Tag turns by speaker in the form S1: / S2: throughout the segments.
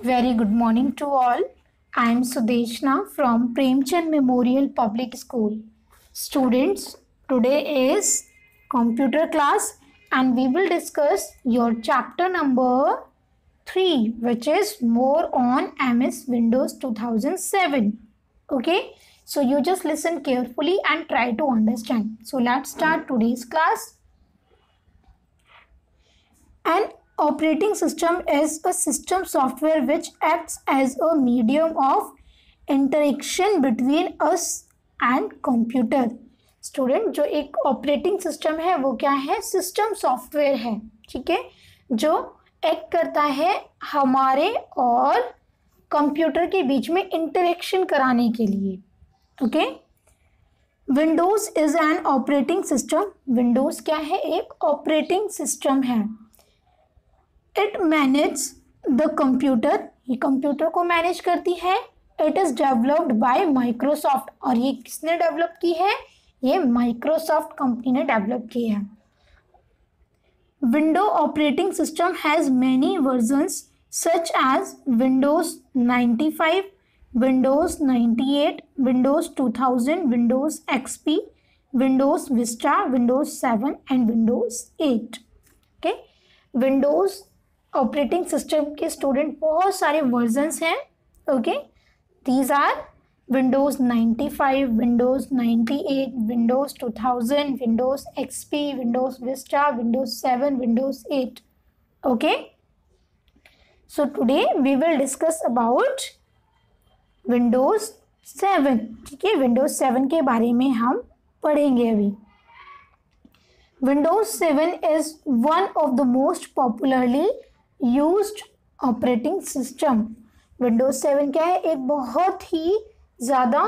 S1: Very good morning to all. I am Sudeshna from Premchand Memorial Public School. Students, today is computer class and we will discuss your chapter number 3, which is more on MS Windows 2007. Okay, so you just listen carefully and try to understand. So let's start today's class. An operating system is a system software which acts as a medium of interaction between us and computer. Student, जो एक operating system है वो क्या है? System software है, ठीक है, जो एक्ट करता है हमारे और कंप्यूटर के बीच में इंटरेक्शन कराने के लिए. Okay, Windows is an operating system. Windows क्या है? एक ऑपरेटिंग सिस्टम है. इट मैनेज द कंप्यूटर, ये कंप्यूटर को मैनेज करती है. It is developed by Microsoft, और ये किसने डेवलप की है? ये माइक्रोसॉफ्ट कंपनी ने डेवलप की है. Window operating system has many versions such as Windows 95, Windows 98, Windows 2000, Windows XP, Windows Vista, Windows 7 and Windows 8. Okay, Windows operating system के स्टूडेंट बहुत सारे वर्जन्स हैं. Okay, these are Windows 95, Windows 98, Windows 2000, Windows XP, Windows Vista, Windows 7, Windows 8. Okay, so today we will discuss about Windows 7. ठीक है, Windows 7 के बारे में हम पढ़ेंगे अभी. Windows 7 is one of the most popularly used operating system. Windows 7 क्या है? एक बहुत ही ज़्यादा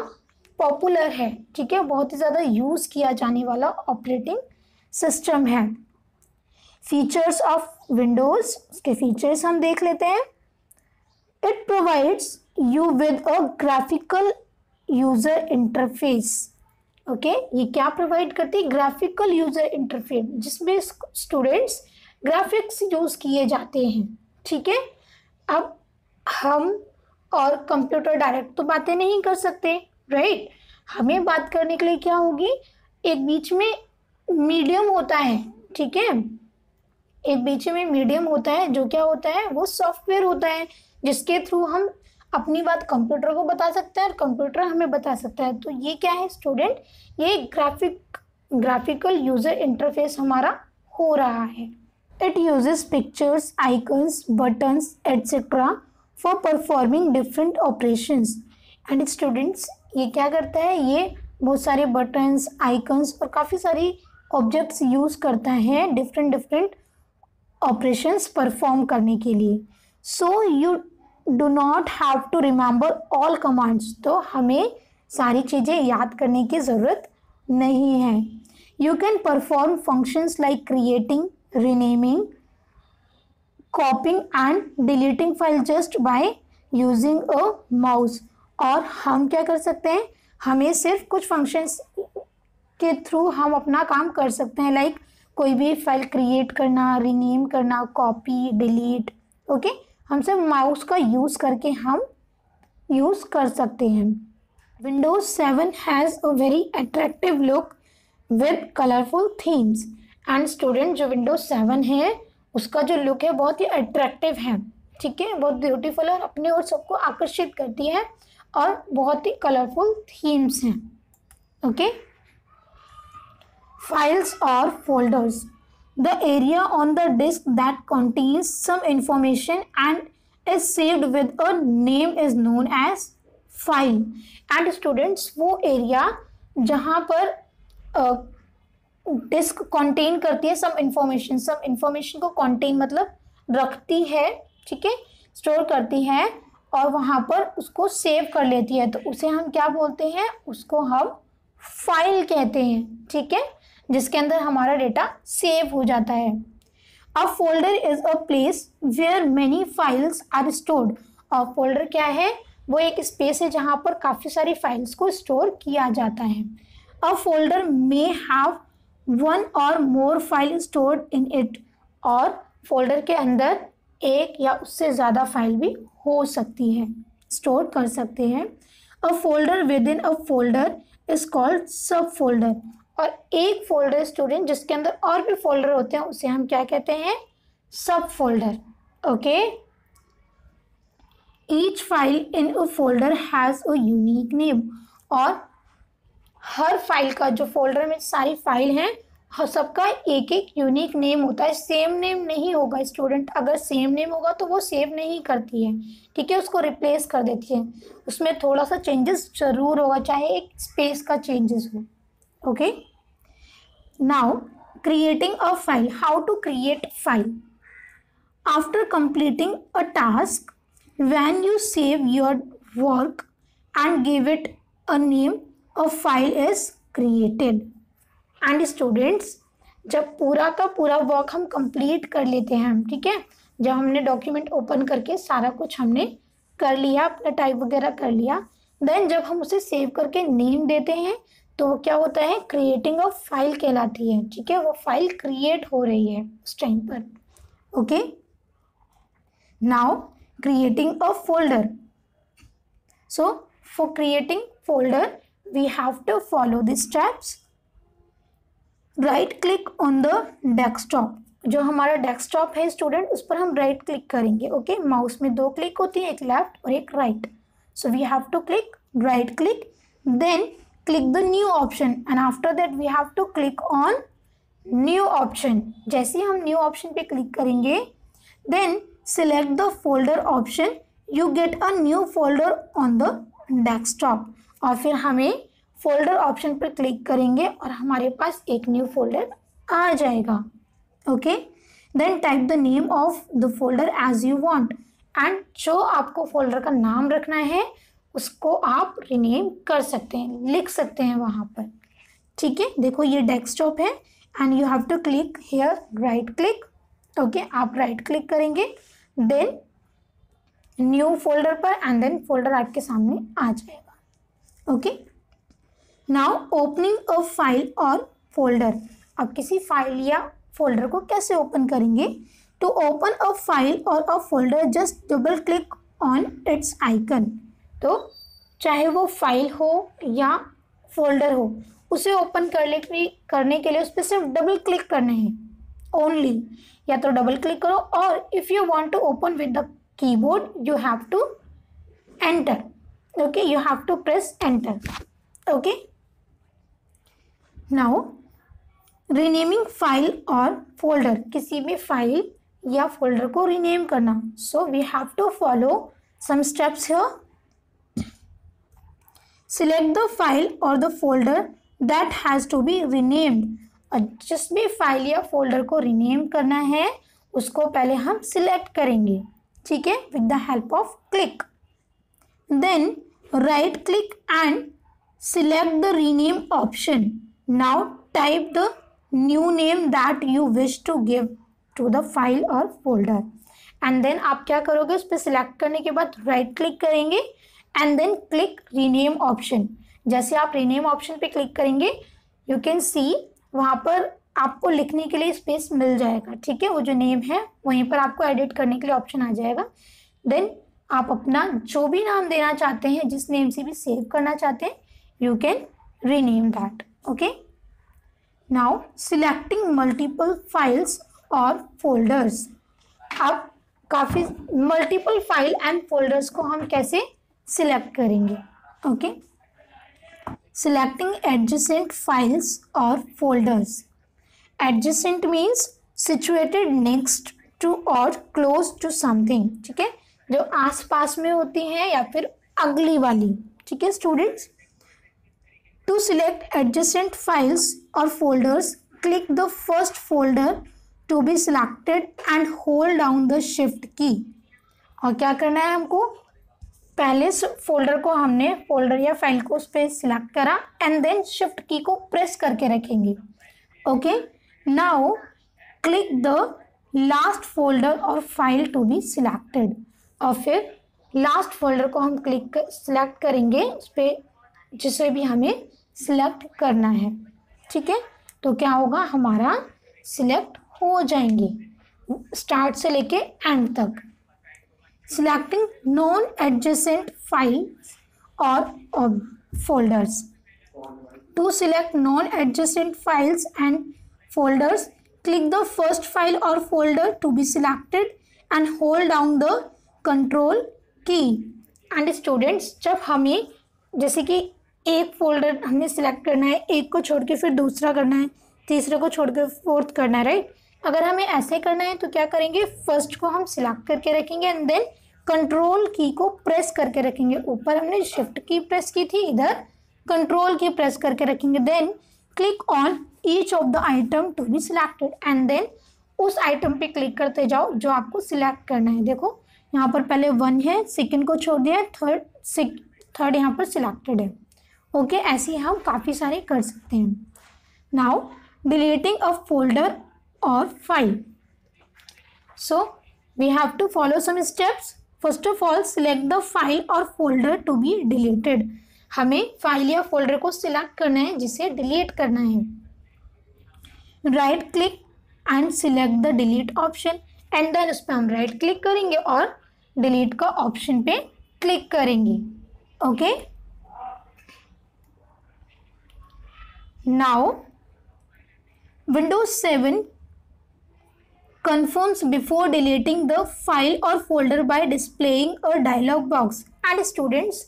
S1: पॉपुलर है, ठीक है, बहुत ही ज़्यादा यूज़ किया जाने वाला ऑपरेटिंग सिस्टम है. फीचर्स ऑफ विंडोज़, उसके फीचर्स हम देख लेते हैं. It provides you with a graphical user interface. Okay, ये क्या प्रोवाइड करती है? ग्राफिकल यूजर इंटरफेस, जिसमें स्टूडेंट्स ग्राफिक्स यूज किए जाते हैं. ठीक है, अब हम और कंप्यूटर डायरेक्ट तो बातें नहीं कर सकते, राइट. हमें बात करने के लिए क्या होगी? एक बीच में मीडियम होता है, ठीक है, एक बीच में मीडियम होता है. जो क्या होता है? वो सॉफ्टवेयर होता है जिसके थ्रू हम अपनी बात कंप्यूटर को बता सकते हैं और कंप्यूटर हमें बता सकता है. तो ये क्या है स्टूडेंट? ये ग्राफिकल यूजर इंटरफेस हमारा हो रहा है. It uses pictures, icons, buttons etcetera for performing different operations. And students, ये क्या करता है? ये बहुत सारे बटन्स, आइकन्स और काफ़ी सारी ऑब्जेक्ट्स यूज़ करता है डिफरेंट ऑपरेशंस परफॉर्म करने के लिए. So you do not have to remember all commands. तो हमें सारी चीज़ें याद करने की ज़रूरत नहीं है. You can perform functions like creating, renaming, कॉपिंग and deleting file just by using a mouse. और हम क्या कर सकते हैं? हमें सिर्फ कुछ फंक्शंस के थ्रू हम अपना काम कर सकते हैं, लाइक कोई भी फाइल क्रिएट करना, रीनेम करना, कॉपी, डिलीट. ओके, हम सिर्फ माउस का यूज़ करके हम यूज़ कर सकते हैं. Windows 7 has a very attractive look with colourful themes. And student, जो विंडोज 7 है उसका जो लुक है बहुत ही अट्रैक्टिव है, ठीक है, बहुत ब्यूटीफुल और अपनी ओर सबको आकर्षित करती है और बहुत ही कलरफुल थीम्स हैं. ओके, फाइल्स और folders. The area on the disk that contains some information and is saved with a name is known as file. And students, वो एरिया जहाँ पर डिस्क कंटेन करती है सम इंफॉर्मेशन को contain मतलब रखती है, ठीक है, स्टोर करती है और वहाँ पर उसको सेव कर लेती है, तो उसे हम क्या बोलते हैं? उसको हम फाइल कहते हैं, ठीक है, जिसके अंदर हमारा डेटा सेव हो जाता है. A folder is a place where many files are stored. और फोल्डर क्या है? वो एक स्पेस है जहाँ पर काफ़ी सारी फाइल्स को स्टोर किया जाता है. A folder may have one और मोर फाइल स्टोर्ड इन इट. और फोल्डर के अंदर एक या उससे ज़्यादा फाइल भी हो सकती है, स्टोर कर सकते हैं। A folder with in a folder is called सब फोल्डर। और एक फोल्डर स्टूडेंट जिसके अंदर और भी फोल्डर होते हैं उसे हम क्या कहते हैं, सब folder. Okay, each file in a folder has a unique name. और हर फाइल का, जो फोल्डर में सारी फाइल हैं, हर सबका एक एक यूनिक नेम होता है, सेम नेम नहीं होगा स्टूडेंट। अगर सेम नेम होगा तो वो सेव नहीं करती है, ठीक है, उसको रिप्लेस कर देती है। उसमें थोड़ा सा चेंजेस जरूर होगा, चाहे एक स्पेस का चेंजेस हो। Okay, now creating a file, how to create file. After completing a task, when you save your work and give it a name, a file is created. And students, जब पूरा का पूरा work हम complete कर लेते हैं, हम ठीक है, जब हमने डॉक्यूमेंट ओपन करके सारा कुछ हमने कर लिया, अपना टाइप वगैरह कर लिया, देन जब हम उसे सेव करके नेम देते हैं तो वो क्या होता है, क्रिएटिंग अ फाइल कहलाती है, ठीक है, वो फाइल क्रिएट हो रही है उस टाइम पर। Okay, now creating a folder. So for creating folder we have to follow the steps. Right click on the desktop. जो हमारा डेस्कटॉप है स्टूडेंट, उस पर हम राइट क्लिक करेंगे। ओके, माउस में दो क्लिक होती है, एक लेफ्ट और एक right. So we have to click right click, then click the new option and after that we have to click on new option. जैसे ही हम न्यू ऑप्शन पे क्लिक करेंगे, then select the folder option, you get a new folder on the desktop। और फिर हमें folder option पर click करेंगे और हमारे पास एक न्यू फोल्डर आ जाएगा। Okay, then type the name of the folder as you want, and जो आपको फोल्डर का नाम रखना है उसको आप रिनेम कर सकते हैं, लिख सकते हैं वहाँ पर, ठीक है। देखो ये डेस्कटॉप है and you have to click here right click. Okay, आप राइट क्लिक करेंगे, देन न्यू फोल्डर पर, एंड देन फोल्डर आपके सामने आ जाएगा। Okay, now opening a file और फोल्डर। अब किसी फाइल या फोल्डर को कैसे ओपन करेंगे? टू ओपन अ फाइल और a folder just double click on it's icon. तो चाहे वो फाइल हो या फोल्डर हो, उसे ओपन करने के लिए उस पर सिर्फ डबल क्लिक करना है ओनली, या तो डबल क्लिक करो, और if you want to open with the keyboard you have to enter. Okay, you have to press enter. Okay, now renaming file और फोल्डर, किसी भी फाइल या फोल्डर को रीनेम करना। So we have to follow some steps here. Select the file और the folder that has to be renamed. जिस भी file या फोल्डर को रीनेम करना है उसको पहले हम सिलेक्ट करेंगे, ठीक है, with the help of click. Then right click and select the rename option. Now type the new name that you wish to give to the file और फोल्डर। एंड देन आप क्या करोगे, उस पर सिलेक्ट करने के बाद राइट क्लिक करेंगे and then click rename option. जैसे आप रीनेम ऑप्शन पे क्लिक करेंगे, यू कैन सी वहाँ पर आपको लिखने के लिए स्पेस मिल जाएगा, ठीक है, वो जो नेम है वहीं पर आपको एडिट करने के लिए ऑप्शन आ जाएगा। देन आप अपना जो भी नाम देना चाहते हैं, जिस नेम से भी सेव करना चाहते हैं, you can rename that. Okay, now selecting multiple files और फोल्डर्स। अब काफ़ी मल्टीपल फाइल एंड फोल्डर्स को हम कैसे सिलेक्ट करेंगे? Okay, selecting adjacent files or folders. Adjacent means situated next to or close to something, ठीक है, जो आस पास में होती हैं या फिर अगली वाली, ठीक है students. To select adjacent files or folders, click the first folder to be selected and hold down the shift key। और क्या करना है हमको, पहले फोल्डर को हमने, फोल्डर या फाइल को उस पर सिलेक्ट करा एंड देन शिफ्ट की को प्रेस करके रखेंगे। Okay, now click the last folder और फाइल टू बी सिलेक्टेड। और फिर लास्ट फोल्डर को हम सिलेक्ट करेंगे उस पर, जिसे भी हमें सिलेक्ट करना है, ठीक है। तो क्या होगा, हमारा सिलेक्ट हो जाएंगे। स्टार्ट से लेके एंड तक। सिलेक्टिंग नॉन एडजेसेंट फाइल्स और folders. To select non-adjacent files and folders, click the first file or folder to be selected and hold down the control key. And students, जब हमें जैसे कि एक फोल्डर हमने सिलेक्ट करना है, एक को छोड़ के फिर दूसरा करना है, तीसरे को छोड़ के फोर्थ करना है, राइट। अगर हमें ऐसे करना है तो क्या करेंगे, फर्स्ट को हम सिलेक्ट करके रखेंगे एंड देन कंट्रोल की को प्रेस करके रखेंगे। ऊपर हमने शिफ्ट की प्रेस की थी, इधर कंट्रोल की प्रेस करके रखेंगे। Then click on each of the item to be selected and then उस आइटम पे क्लिक करते जाओ जो आपको सिलेक्ट करना है। देखो यहाँ पर पहले 1 है, सेकंड को छोड़ दिया है, थर्ड यहाँ पर सिलेक्टेड है। ओके, ऐसे ही हम काफ़ी सारे कर सकते हैं। नाउ डिलीटिंग अ फोल्डर और file, so we have to follow some steps. First of all select the file और फोल्डर टू बी डिलीटेड। हमें फाइल या फोल्डर को सिलेक्ट करना है जिसे डिलीट करना है। Right click and select the delete option and then उस पर हम राइट क्लिक करेंगे और डिलीट का ऑप्शन पे क्लिक करेंगे। Okay, now Windows 7 confirms before deleting the file or folder by displaying a dialog box. And students,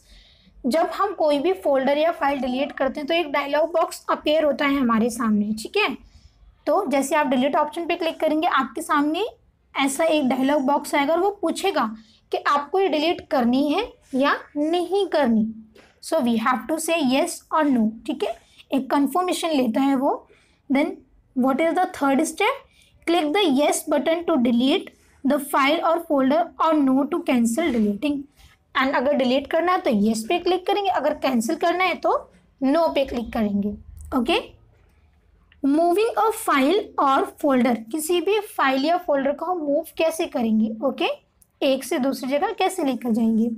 S1: जब हम कोई भी फोल्डर या फाइल डिलीट करते हैं तो एक डायलॉग बॉक्स अपीयर होता है हमारे सामने, ठीक है। तो जैसे आप डिलीट ऑप्शन पे क्लिक करेंगे आपके सामने ऐसा एक डायलॉग बॉक्स आएगा और वो पूछेगा कि आपको ये डिलीट करनी है या नहीं करनी। So we have to say yes और नो, ठीक है, एक कंफर्मेशन लेता है वो। Then what is the third step, click the yes button to delete the file और फोल्डर और no to cancel deleting. And अगर डिलीट करना है तो येस पे क्लिक करेंगे, अगर कैंसिल करना है तो नो पे क्लिक करेंगे। ओके, मूविंग अ फाइल और फोल्डर, किसी भी फाइल या फोल्डर को हम मूव कैसे करेंगे, ओके, एक से दूसरी जगह कैसे लेकर जाएंगे।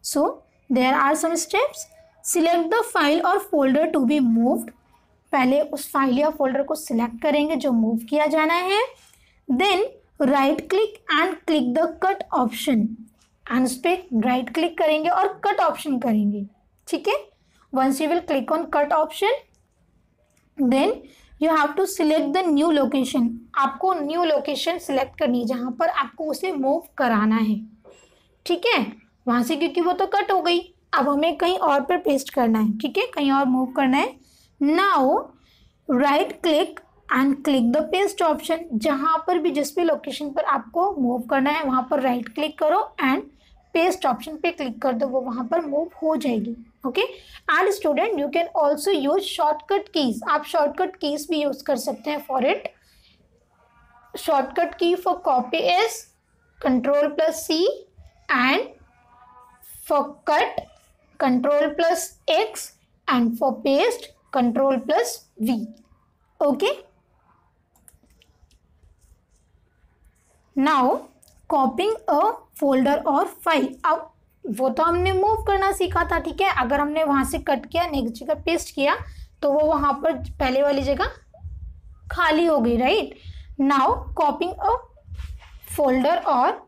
S1: So there are some steps. Select the file और फोल्डर टू बी मूव्ड, पहले उस फाइल या फोल्डर को सिलेक्ट करेंगे जो मूव किया जाना है। Then right click and click the cut option, and उस पर राइट क्लिक करेंगे और कट ऑप्शन करेंगे, ठीक है। Once you will click on cut option then you have to select the new location, आपको न्यू लोकेशन सिलेक्ट करनी है जहाँ पर आपको उसे मूव कराना है, ठीक है। वहाँ से क्योंकि वो तो कट हो गई, अब हमें कहीं और पर पेस्ट करना है, ठीक है, कहीं और मूव करना है। Now right click and click the paste option, जहाँ पर भी जिस भी लोकेशन पर आपको मूव करना है वहाँ पर राइट क्लिक करो एंड पेस्ट ऑप्शन पे क्लिक कर दो, वो वहाँ पर मूव हो जाएगी। Okay, and student you can also use shortcut keys, आप शॉर्टकट कीज भी यूज कर सकते हैं फॉर इट। शॉर्टकट की for copy is Ctrl+C and for cut Ctrl+X and for paste Ctrl+V। Okay, now copying a folder और file, अब वो तो हमने मूव करना सीखा था, ठीक है। अगर हमने वहाँ से कट किया नेक्स्ट जगह पेस्ट किया तो वो वहाँ पर पहले वाली जगह खाली हो गई, right. Now copying a folder और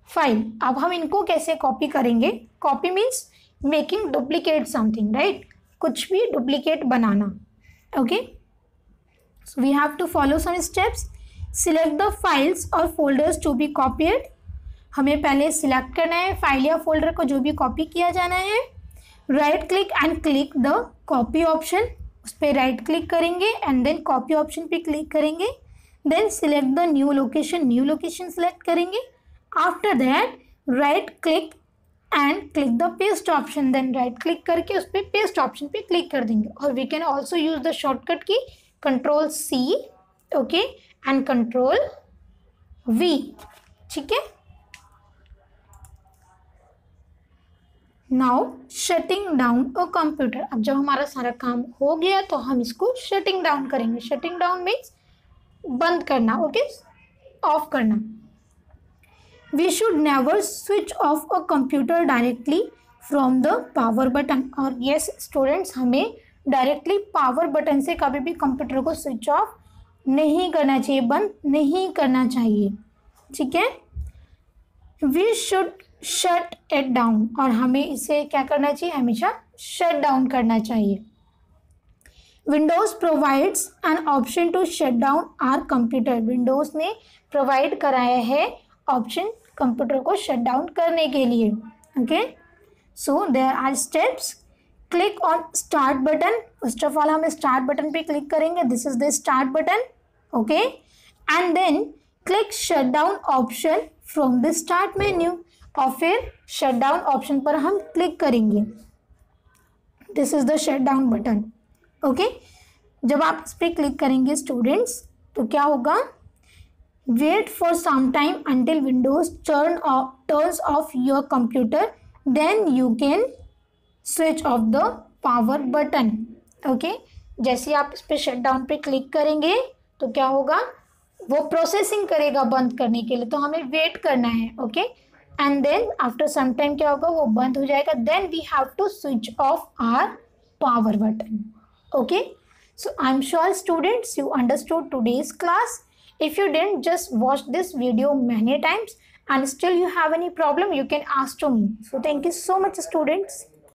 S1: फाइल, अब हम इनको कैसे कॉपी करेंगे। Copy means making duplicate something, right, कुछ भी डुप्लीकेट बनाना। Okay, so we have to follow some steps. Select the files और फोल्डर्स टू बी कॉपीड, हमें पहले सिलेक्ट करना है फाइल या फोल्डर को जो भी कॉपी किया जाना है। Right click and click the copy option, उस पर राइट क्लिक करेंगे एंड देन कॉपी ऑप्शन पे क्लिक करेंगे। Then select the new location select करेंगे। After that right click and click the paste option, then right click करके उस पर paste option पे क्लिक कर देंगे। और we can also use the shortcut key Ctrl+C, okay, and Ctrl+V, ठीक है। Now shutting down a computer, अब जब हमारा सारा काम हो गया तो हम इसको शटिंग डाउन करेंगे। शटिंग डाउन मीन्स बंद करना, ओके, ऑफ करना। We should never switch off a computer directly from the power button, और यस स्टूडेंट्स, हमें डायरेक्टली पावर बटन से कभी भी कंप्यूटर को स्विच ऑफ नहीं करना चाहिए, बंद नहीं करना चाहिए। ठीक है, we should shut it down, और हमें इसे क्या करना चाहिए, हमेशा शट डाउन करना चाहिए। Windows provides an option to shut down our computer, Windows ने प्रोवाइड कराया है ऑप्शन कंप्यूटर को शट डाउन करने के लिए। Okay, so there are steps. Click on start button, first of all हम स्टार्ट बटन पे क्लिक करेंगे, this is the start button. Okay, and then click shut down option from the start menu, और फिर shut down option पर हम click करेंगे, this is the shut down button. Okay, जब आप इस पर क्लिक करेंगे स्टूडेंट्स तो क्या होगा, wait for some time until Windows turns off your computer, then you can switch off the power button. Okay, जैसे आप इस पर शट डाउन पे क्लिक करेंगे तो क्या होगा, वो प्रोसेसिंग करेगा बंद करने के लिए, तो हमें वेट करना है। Okay, and then after some time क्या होगा, वो बंद हो जाएगा, then we have to switch off our power button. Okay, so I'm sure students you understood today's class. If you didn't, just watch this video many times and still you have any problem, you can ask to me. So thank you so much students.